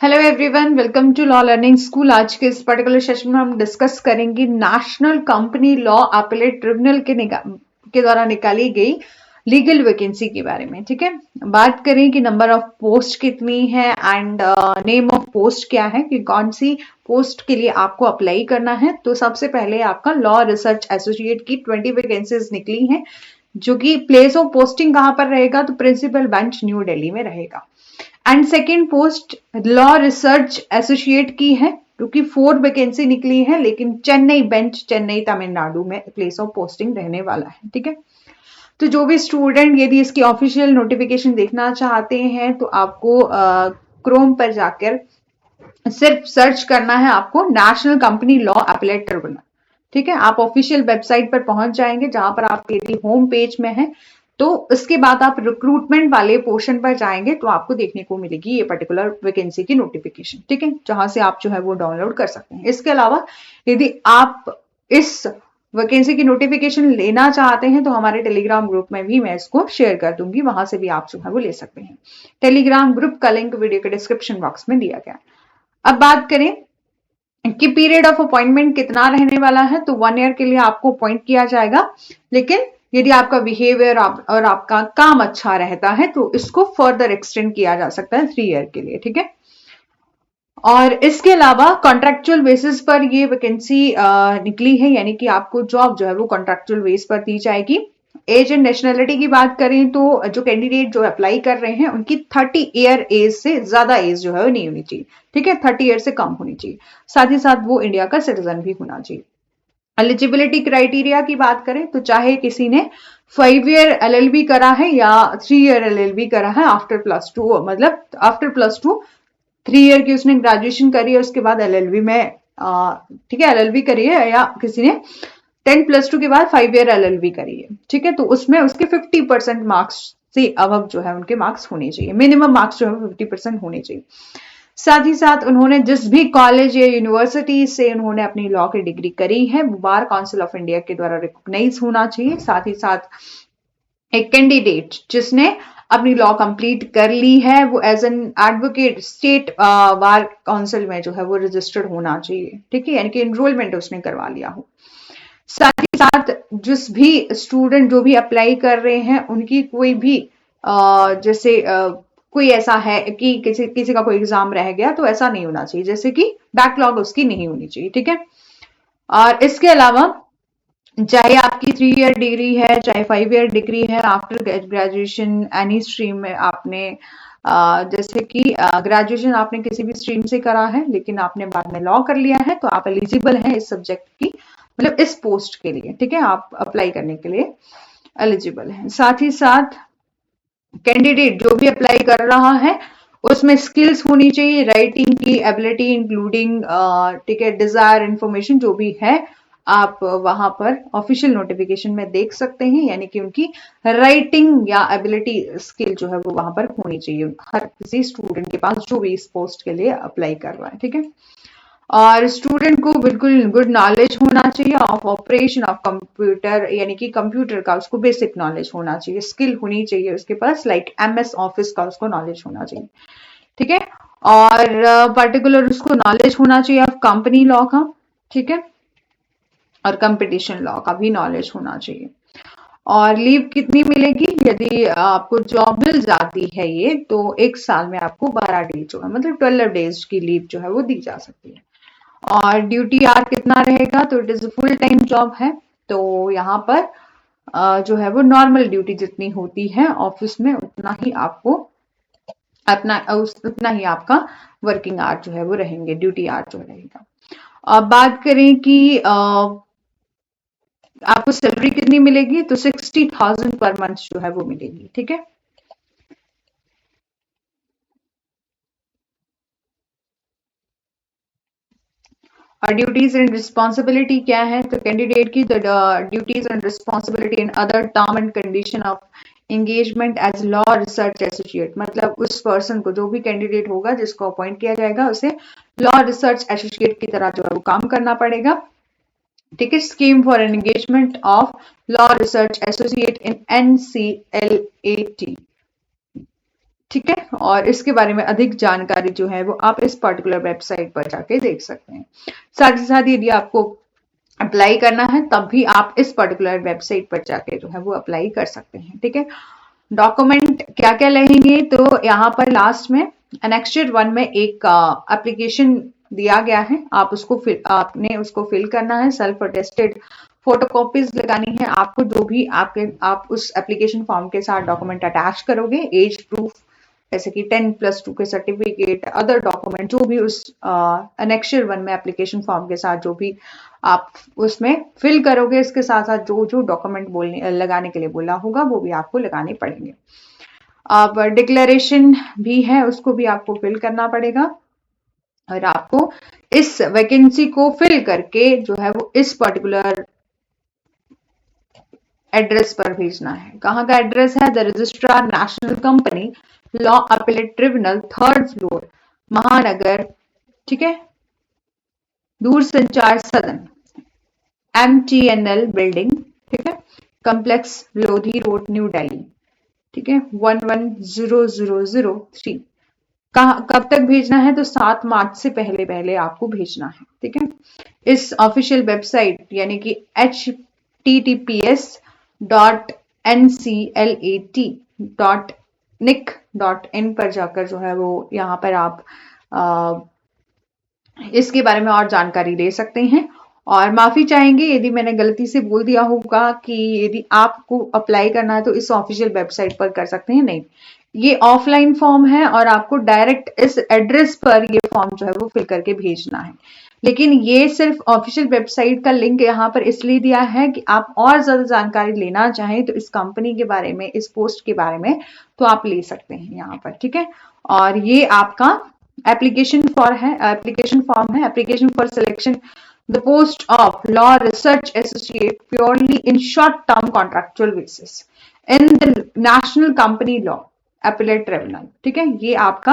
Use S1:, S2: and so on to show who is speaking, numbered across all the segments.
S1: Hello everyone, welcome to law learning school. आज के इस पर्टिकुलर सेशन में हम डिस्कस करेंगे national company law appellate tribunal के द्वारा निकाली गई लीगल वैकेंसी के बारे में। ठीक है, बात करें कि नंबर ऑफ पोस्ट कितनी है एंड नेम ऑफ पोस्ट क्या है, कि कौन सी पोस्ट के लिए आपको अप्लाई करना है। तो सबसे पहले आपका लॉ रिसर्च एसोसिएट की 20 वैकेंसीज निकली हैं, जो कि प्लेस ऑफ पोस्टिंग कहां पर रहेगा, तो प्रिंसिपल बेंच न्यू दिल्ली में रहेगा। And second post law research associate की है, क्योंकि 4 वैकेंसी निकली है, लेकिन चेन्नई बेंच, चेन्नई तमिलनाडु में प्लेस ऑफ पोस्टिंग रहने वाला है। ठीक है, तो जो भी स्टूडेंट यदि इसकी ऑफिशियल नोटिफिकेशन देखना चाहते हैं तो आपको क्रोम पर जाकर सिर्फ सर्च करना है, आपको national company law appellate tribunal. ठीक है, आप ऑफिशियल वेबसाइट पर पहुंच जाएंगे, जहां पर आप यदि होम पेज में है तो उसके बाद आप रिक्रूटमेंट वाले पोर्शन पर जाएंगे तो आपको देखने को मिलेगी ये पर्टिकुलर वैकेंसी की नोटिफिकेशन। ठीक है, जहां से आप जो है वो डाउनलोड कर सकते हैं। इसके अलावा यदि आप इस वैकेंसी की नोटिफिकेशन लेना चाहते हैं तो हमारे टेलीग्राम ग्रुप में भी मैं इसको शेयर कर दूंगी, वहां से भी आप जो है वो ले सकते हैं। टेलीग्राम ग्रुप का लिंक वीडियो के डिस्क्रिप्शन बॉक्स में दिया गया। अब बात करें कि पीरियड ऑफ अपॉइंटमेंट कितना रहने वाला है, तो 1 ईयर के लिए आपको अपॉइंट किया जाएगा, लेकिन यदि आपका बिहेवियर और आपका काम अच्छा रहता है तो इसको फर्दर एक्सटेंड किया जा सकता है 3 ईयर के लिए। ठीक है, और इसके अलावा कॉन्ट्रेक्चुअल बेसिस पर ये वैकेंसी निकली है, यानी कि आपको जॉब जो है वो कॉन्ट्रेक्चुअल बेस पर दी जाएगी। एज एंड नेशनलिटी की बात करें तो जो कैंडिडेट जो अप्लाई कर रहे हैं उनकी 30 ईयर एज से ज्यादा एज जो है वो नहीं होनी चाहिए। ठीक है, 30 ईयर से कम होनी चाहिए। साथ ही साथ वो इंडिया का सिटीजन भी होना चाहिए। एलिजिबिलिटी क्राइटेरिया की बात करें तो चाहे किसी ने 5 ईयर एलएलबी करा है या 3 ईयर एलएलबी करा है आफ्टर +2, मतलब आफ्टर +2 3 ईयर की उसने ग्रेजुएशन करी है, उसके बाद एलएलबी में ठीक है एलएलबी करी है, या किसी ने 10+2 के बाद 5 ईयर एलएलबी करी है। ठीक है, तो उसमें उसके 50% मार्क्स से अब जो है उनके मार्क्स होने चाहिए, मिनिमम मार्क्स जो है 50% होने चाहिए। साथ ही साथ उन्होंने जिस भी कॉलेज या यूनिवर्सिटी से उन्होंने अपनी लॉ की डिग्री करी है वो बार काउंसिल ऑफ इंडिया के द्वारा रिकॉग्नाइज होना चाहिए। साथ ही साथ एक कैंडिडेट जिसने अपनी लॉ कंप्लीट कर ली है वो as an advocate state bar council में जो है वो रजिस्टर्ड होना चाहिए। ठीक है, यानी कि एनरोलमेंट उसने करवा लिया हो। साथ ही साथ जिस भी स्टूडेंट जो भी अप्लाई कर रहे हैं उनकी कोई भी जैसे कोई ऐसा है कि किसी किसी का कोई एग्जाम रह गया तो ऐसा नहीं होना चाहिए, जैसे कि बैकलॉग उसकी नहीं होनी चाहिए। ठीक है, और इसके अलावा चाहे आपकी 3 ईयर डिग्री है, चाहे 5 ईयर डिग्री है, आफ्टर ग्रेजुएशन एनी स्ट्रीम में आपने जैसे कि ग्रेजुएशन आपने किसी भी स्ट्रीम से करा है लेकिन आपने बाद में लॉ कर लिया है तो आप एलिजिबल हैं इस सब्जेक्ट की, मतलब इस पोस्ट के लिए। ठीक है, आप अप्लाई करने के लिए एलिजिबल हैं। साथ ही साथ कैंडिडेट जो भी अप्लाई कर रहा है उसमें स्किल्स होनी चाहिए, राइटिंग की एबिलिटी इंक्लूडिंग ठीक है डिजायर इंफॉर्मेशन जो भी है आप वहां पर ऑफिशियल नोटिफिकेशन में देख सकते हैं, यानी कि उनकी राइटिंग या एबिलिटी स्किल जो है वो वहां पर होनी चाहिए हर किसी स्टूडेंट के पास जो भी इस पोस्ट के लिए अप्लाई कर रहा है। ठीक है, और स्टूडेंट को बिल्कुल गुड नॉलेज होना चाहिए ऑफ ऑपरेशन ऑफ कंप्यूटर, यानी कि कंप्यूटर का उसको बेसिक नॉलेज होना चाहिए, स्किल होनी चाहिए उसके पास, लाइक एमएस ऑफिस का उसको नॉलेज होना चाहिए। ठीक है, और पर्टिकुलर उसको नॉलेज होना चाहिए ऑफ कंपनी लॉ का। ठीक है, और कंपटीशन लॉ का भी नॉलेज होना चाहिए। और लीव कितनी मिलेगी, यदि आपको जॉब मिल जाती है ये तो 1 साल में आपको 12 डेज जो है मतलब 12 डेज की लीव जो है वो दी जा सकती है। और ड्यूटी आवर कितना रहेगा, तो it is full time job है, तो यहाँ पर जो है वो नॉर्मल ड्यूटी जितनी होती है ऑफिस में उतना ही आपको उतना ही आपका वर्किंग आवर जो है वो रहेंगे, ड्यूटी आवर जो रहेगा। अब बात करें कि आपको सैलरी कितनी मिलेगी, तो 60,000 पर मंथ जो है वो मिलेगी। ठीक है, और ड्यूटीज एंड रिस्पॉन्सिबिलिटी क्या है, तो कैंडिडेट की duties and responsibility in other term and condition of engagement as law research associate, मतलब उस पर्सन को जो भी कैंडिडेट होगा जिसको अपॉइंट किया जाएगा उसे लॉ रिसर्च एसोसिएट की तरह जो है वो काम करना पड़ेगा। ठीक है, scheme for engagement of law research associate in NCLAT। ठीक है। और इसके बारे में अधिक जानकारी जो है वो आप इस पर्टिकुलर वेबसाइट पर जाके देख सकते हैं। साथ ही साथ यदि आपको अप्लाई करना है तब भी आप इस पर्टिकुलर वेबसाइट पर जाके जो है वो अप्लाई कर सकते हैं। ठीक है। डॉक्यूमेंट क्या क्या लगेंगे, तो यहाँ पर लास्ट में एनेक्चर 1 में एक एप्लीकेशन दिया गया है, आपने उसको फिल करना है। सेल्फ अटेस्टेड फोटोकॉपीज लगानी है आपको, जो भी आप उस एप्लीकेशन फॉर्म के साथ डॉक्यूमेंट अटैच करोगे, एज प्रूफ जैसे कि 10+2 के सर्टिफिकेट, अदर डॉक्यूमेंट जो भी उस एनेक्चर 1 में एप्लीकेशन फॉर्म के साथ जो भी आप उसमें फिल करोगे, इसके साथ साथ जो जो डॉक्यूमेंट लगाने के लिए बोला होगा वो भी आपको लगाने पड़ेंगे। अब डिक्लेरेशन भी है, उसको भी आपको फिल करना पड़ेगा और आपको इस वैकेंसी को फिल करके जो है वो इस पर्टिकुलर एड्रेस पर भेजना है। कहाँ का एड्रेस है? The registrar national company law appellate tribunal, 3rd floor, महानगर, ठीक है, दूरसंचार सदन, MTNL बिल्डिंग, ठीक है, complex Lodhi road, new Delhi, ठीक है, 110003। कब तक भेजना है? तो 7 मार्च से पहले पहले आपको भेजना है। ठीक है। इस ऑफिशियल वेबसाइट यानी कि https://nclat.nic.in पर जाकर जो है वो यहाँ पर आप इसके बारे में और जानकारी ले सकते हैं। और माफी चाहेंगे यदि मैंने गलती से बोल दिया होगा कि यदि आपको अप्लाई करना है तो इस ऑफिशियल वेबसाइट पर कर सकते हैं, नहीं, ये ऑफलाइन फॉर्म है और आपको डायरेक्ट इस एड्रेस पर ये फॉर्म जो है वो फिल करके भेजना है। लेकिन ये सिर्फ ऑफिशियल वेबसाइट का लिंक यहाँ पर इसलिए दिया है कि आप और ज्यादा जानकारी लेना चाहें तो इस कंपनी के बारे में, इस पोस्ट के बारे में, तो आप ले सकते हैं यहाँ पर। ठीक है। और ये आपका एप्लीकेशन फॉर्म है, application for selection the post of law research associate purely in short term contractual basis in the national company law appellate tribunal. ठीक है। ये आपका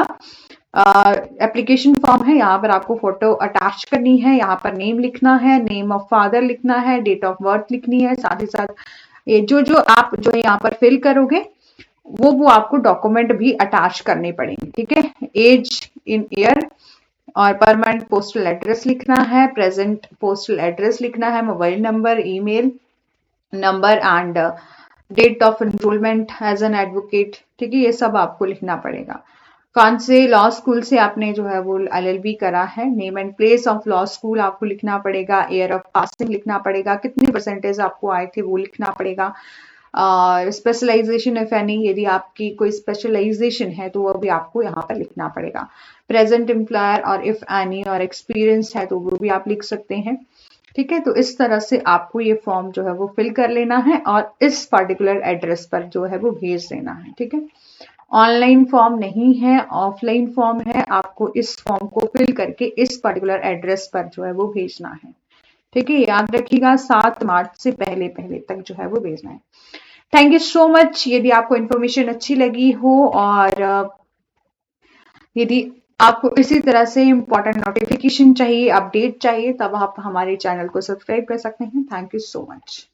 S1: एप्लीकेशन फॉर्म है। यहाँ पर आपको फोटो अटैच करनी है, यहाँ पर नेम लिखना है, नेम ऑफ फादर लिखना है, डेट ऑफ बर्थ लिखनी है, साथ ही साथ ये जो आप जो है यहाँ पर फिल करोगे वो आपको डॉक्यूमेंट भी अटैच करने पड़ेंगे। ठीक है। एज इन ईयर और परमानेंट पोस्टल एड्रेस लिखना है, प्रेजेंट पोस्टल एड्रेस लिखना है, mobile number, email number and date of enrolment as an advocate. ठीक है। ये सब आपको लिखना पड़ेगा। कौन से लॉ स्कूल से आपने जो है वो LLB करा है, name and place of law school आपको लिखना पड़ेगा, ईयर ऑफ पासिंग लिखना पड़ेगा, कितने परसेंटेज आपको आए थे वो लिखना पड़ेगा, स्पेशलाइजेशन इफ एनी, यदि आपकी कोई स्पेशलाइजेशन है तो वो भी आपको यहाँ पर लिखना पड़ेगा, प्रेजेंट एम्प्लॉयर और इफ एनी और एक्सपीरियंस है तो वो भी आप लिख सकते हैं। ठीक है। तो इस तरह से आपको ये फॉर्म जो है वो फिल कर लेना है और इस पर्टिकुलर एड्रेस पर जो है वो भेज देना है। ठीक है। ऑनलाइन फॉर्म नहीं है, ऑफलाइन फॉर्म है। आपको इस फॉर्म को फिल करके इस पर्टिकुलर एड्रेस पर जो है वो भेजना है। ठीक है। याद रखिएगा 7 मार्च से पहले पहले तक जो है वो भेजना है। Thank you so much. यदि आपको इन्फॉर्मेशन अच्छी लगी हो और यदि आपको इसी तरह से इंपॉर्टेंट नोटिफिकेशन चाहिए, अपडेट चाहिए, तब आप हमारे चैनल को सब्सक्राइब कर सकते हैं। Thank you so much.